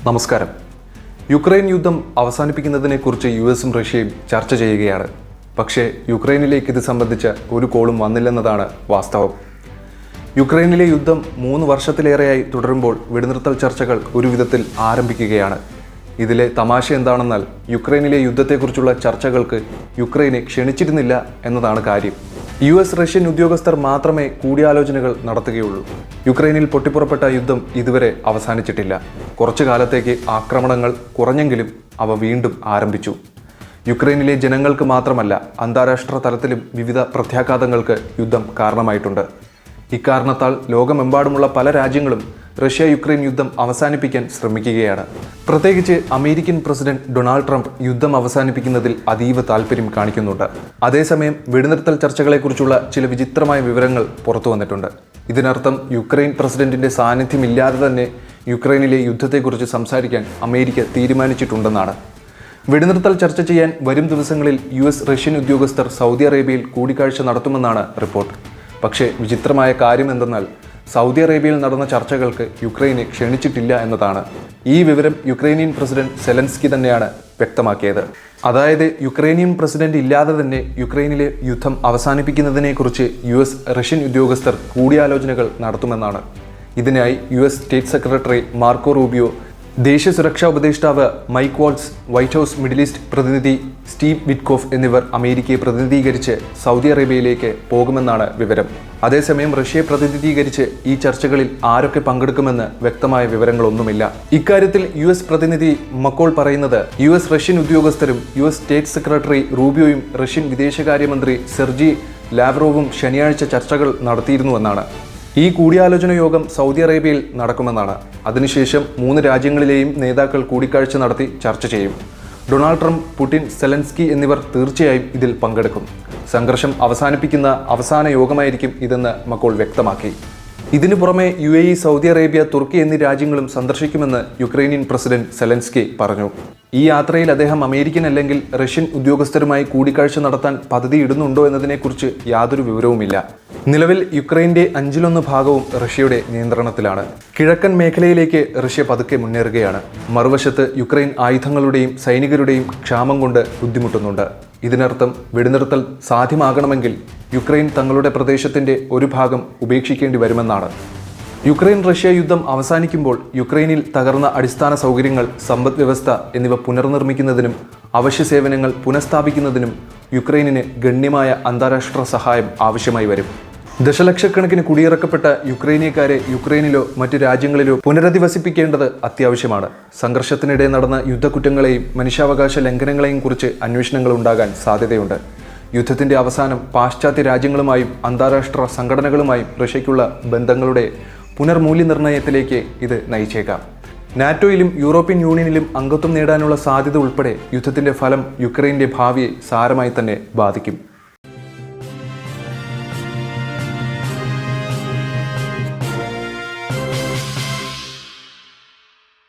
നമസ്കാരം. യുക്രൈൻ യുദ്ധം അവസാനിപ്പിക്കുന്നതിനെക്കുറിച്ച് യുഎസും റഷ്യയും ചർച്ച ചെയ്യുകയാണ്. പക്ഷേ യുക്രൈനിലേക്ക് ഇത് സംബന്ധിച്ച ഒരു കോളും വന്നില്ലെന്നതാണ് വാസ്തവം. യുക്രൈനിലെ യുദ്ധം 3 വർഷത്തിലേറെയായി തുടരുമ്പോൾ വെടിനിർത്തൽ ചർച്ചകൾ ഒരു വിധത്തിൽ ആരംഭിക്കുകയാണ്. ഇതിലെ തമാശ എന്താണെന്നാൽ യുക്രൈനിലെ യുദ്ധത്തെക്കുറിച്ചുള്ള ചർച്ചകൾക്ക് യുക്രൈനെ ക്ഷണിച്ചിരുന്നില്ല എന്നതാണ് കാര്യം. US റഷ്യൻ ഉദ്യോഗസ്ഥർ മാത്രമേ കൂടിയാലോചനകൾ നടത്തുകയുള്ളൂ. യുക്രൈനിൽ പൊട്ടിപ്പുറപ്പെട്ട യുദ്ധം ഇതുവരെ അവസാനിച്ചിട്ടില്ല. കുറച്ചു കാലത്തേക്ക് ആക്രമണങ്ങൾ കുറഞ്ഞെങ്കിലും അവ വീണ്ടും ആരംഭിച്ചു. യുക്രൈനിലെ ജനങ്ങൾക്ക് മാത്രമല്ല, അന്താരാഷ്ട്ര തലത്തിലും വിവിധ പ്രത്യാഘാതങ്ങൾക്ക് യുദ്ധം കാരണമായിട്ടുണ്ട്. ഇക്കാരണത്താൽ ലോകമെമ്പാടുമുള്ള പല രാജ്യങ്ങളും റഷ്യ യുക്രൈൻ യുദ്ധം അവസാനിപ്പിക്കാൻ ശ്രമിക്കുകയാണ്. പ്രത്യേകിച്ച് അമേരിക്കൻ പ്രസിഡന്റ് ഡൊണാൾഡ് ട്രംപ് യുദ്ധം അവസാനിപ്പിക്കുന്നതിൽ അതീവ താല്പര്യം കാണിക്കുന്നുണ്ട്. അതേസമയം വെടിനിർത്തൽ ചർച്ചകളെക്കുറിച്ചുള്ള ചില വിചിത്രമായ വിവരങ്ങൾ പുറത്തു വന്നിട്ടുണ്ട്. ഇതിനർത്ഥം യുക്രൈൻ പ്രസിഡന്റിന്റെ സാന്നിധ്യമില്ലാതെ തന്നെ യുക്രൈനിലെ യുദ്ധത്തെക്കുറിച്ച് സംസാരിക്കാൻ അമേരിക്ക തീരുമാനിച്ചിട്ടുണ്ടെന്നാണ്. വെടിനിർത്തൽ ചർച്ച ചെയ്യാൻ വരും ദിവസങ്ങളിൽ US റഷ്യൻ ഉദ്യോഗസ്ഥർ സൗദി അറേബ്യയിൽ കൂടിക്കാഴ്ച നടത്തുമെന്നാണ് റിപ്പോർട്ട്. പക്ഷേ വിചിത്രമായ കാര്യം എന്തെന്നാൽ സൗദി അറേബ്യയിൽ നടന്ന ചർച്ചകൾക്ക് യുക്രൈനെ ക്ഷണിച്ചിട്ടില്ല എന്നതാണ്. ഈ വിവരം യുക്രൈനിയൻ പ്രസിഡന്റ് സെലൻസ്കി തന്നെയാണ് വ്യക്തമാക്കിയത്. അതായത് യുക്രൈനിയൻ പ്രസിഡന്റ് ഇല്ലാതെ തന്നെ യുക്രൈനിലെ യുദ്ധം അവസാനിപ്പിക്കുന്നതിനെക്കുറിച്ച് US റഷ്യൻ ഉദ്യോഗസ്ഥർ കൂടിയാലോചനകൾ നടത്തുമെന്നാണ്. ഇതിനായി US state secretary Marco Rubio, ദേശീയ സുരക്ഷാ ഉപദേഷ്ടാവ് Mike Waltz, White House Middle East പ്രതിനിധി സ്റ്റീവ് വിറ്റ്കോഫ് എന്നിവർ അമേരിക്കയെ പ്രതിനിധീകരിച്ച് സൗദി അറേബ്യയിലേക്ക് പോകുമെന്നാണ് വിവരം. അതേസമയം റഷ്യയെ പ്രതിനിധീകരിച്ച് ഈ ചർച്ചകളിൽ ആരൊക്കെ പങ്കെടുക്കുമെന്ന് വ്യക്തമായ വിവരങ്ങളൊന്നുമില്ല. ഇക്കാര്യത്തിൽ US പ്രതിനിധി മക്കോൾ പറയുന്നത് US റഷ്യൻ ഉദ്യോഗസ്ഥരും US സ്റ്റേറ്റ് സെക്രട്ടറി റൂബിയോയും റഷ്യൻ വിദേശകാര്യമന്ത്രി സെർജി ലാവ്റോവും ശനിയാഴ്ച ചർച്ചകൾ നടത്തിയിരുന്നുവെന്നാണ്. ഈ കൂടിയാലോചന യോഗം സൗദി അറേബ്യയിൽ നടക്കുമെന്നാണ്. അതിനുശേഷം 3 രാജ്യങ്ങളിലെയും നേതാക്കൾ കൂടിക്കാഴ്ച നടത്തി ചർച്ച ചെയ്യും. ഡൊണാൾഡ് ട്രംപ്, പുടിൻ, സെലൻസ്കി എന്നിവർ തീർച്ചയായും ഇതിൽ പങ്കെടുക്കും. സംഘർഷം അവസാനിപ്പിക്കുന്ന അവസാന യോഗമായിരിക്കും ഇതെന്ന് മക്കോൾ വ്യക്തമാക്കി. ഇതിനു പുറമെ UAE, സൗദി അറേബ്യ, തുർക്കി എന്നീ രാജ്യങ്ങളും സന്ദർശിക്കുമെന്ന് യുക്രൈനിയൻ പ്രസിഡന്റ് സെലൻസ്കി പറഞ്ഞു. ഈ യാത്രയിൽ അദ്ദേഹം അമേരിക്കൻ അല്ലെങ്കിൽ റഷ്യൻ ഉദ്യോഗസ്ഥരുമായി കൂടിക്കാഴ്ച നടത്താൻ പദ്ധതിയിടുന്നുണ്ടോ എന്നതിനെക്കുറിച്ച് യാതൊരു വിവരവുമില്ല. നിലവിൽ യുക്രൈൻ്റെ 1/5 ഭാഗവും റഷ്യയുടെ നിയന്ത്രണത്തിലാണ്. കിഴക്കൻ മേഖലയിലേക്ക് റഷ്യ പതുക്കെ മുന്നേറുകയാണ്. മറുവശത്ത് യുക്രൈൻ ആയുധങ്ങളുടെയും സൈനികരുടെയും ക്ഷാമം കൊണ്ട് ബുദ്ധിമുട്ടുന്നുണ്ട്. ഇതിനർത്ഥം വെടിനിർത്തൽ സാധ്യമാകണമെങ്കിൽ യുക്രൈൻ തങ്ങളുടെ പ്രദേശത്തിൻ്റെ ഒരു ഭാഗം ഉപേക്ഷിക്കേണ്ടി വരുമെന്നാണ്. യുക്രൈൻ റഷ്യ യുദ്ധം അവസാനിക്കുമ്പോൾ യുക്രൈനിൽ തകർന്ന അടിസ്ഥാന സൗകര്യങ്ങൾ, സമ്പദ് വ്യവസ്ഥ എന്നിവ പുനർനിർമ്മിക്കുന്നതിനും അവശ്യ സേവനങ്ങൾ പുനഃസ്ഥാപിക്കുന്നതിനും യുക്രൈനിന് ഗണ്യമായ അന്താരാഷ്ട്ര സഹായം ആവശ്യമായി വരും. ദശലക്ഷക്കണക്കിന് കുടിയിറക്കപ്പെട്ട യുക്രൈനിയക്കാരെ യുക്രൈനിലോ മറ്റു രാജ്യങ്ങളിലോ പുനരധിവസിപ്പിക്കേണ്ടത് അത്യാവശ്യമാണ്. സംഘർഷത്തിനിടെ നടന്ന യുദ്ധക്കുറ്റങ്ങളെയും മനുഷ്യാവകാശ ലംഘനങ്ങളെയും കുറിച്ച് അന്വേഷണങ്ങൾ ഉണ്ടാകാൻ സാധ്യതയുണ്ട്. യുദ്ധത്തിന്റെ അവസാനം പാശ്ചാത്യ രാജ്യങ്ങളുമായും അന്താരാഷ്ട്ര സംഘടനകളുമായും റഷ്യയ്ക്കുള്ള ബന്ധങ്ങളുടെ പുനർമൂല്യനിർണ്ണയത്തിലേക്ക് ഇത് നയിച്ചേക്കാം. നാറ്റോയിലും യൂറോപ്യൻ യൂണിയനിലും അംഗത്വം നേടാനുള്ള സാധ്യത ഉൾപ്പെടെ യുദ്ധത്തിന്റെ ഫലം യുക്രൈന്റെ ഭാവിയെ സാരമായി തന്നെ ബാധിക്കും.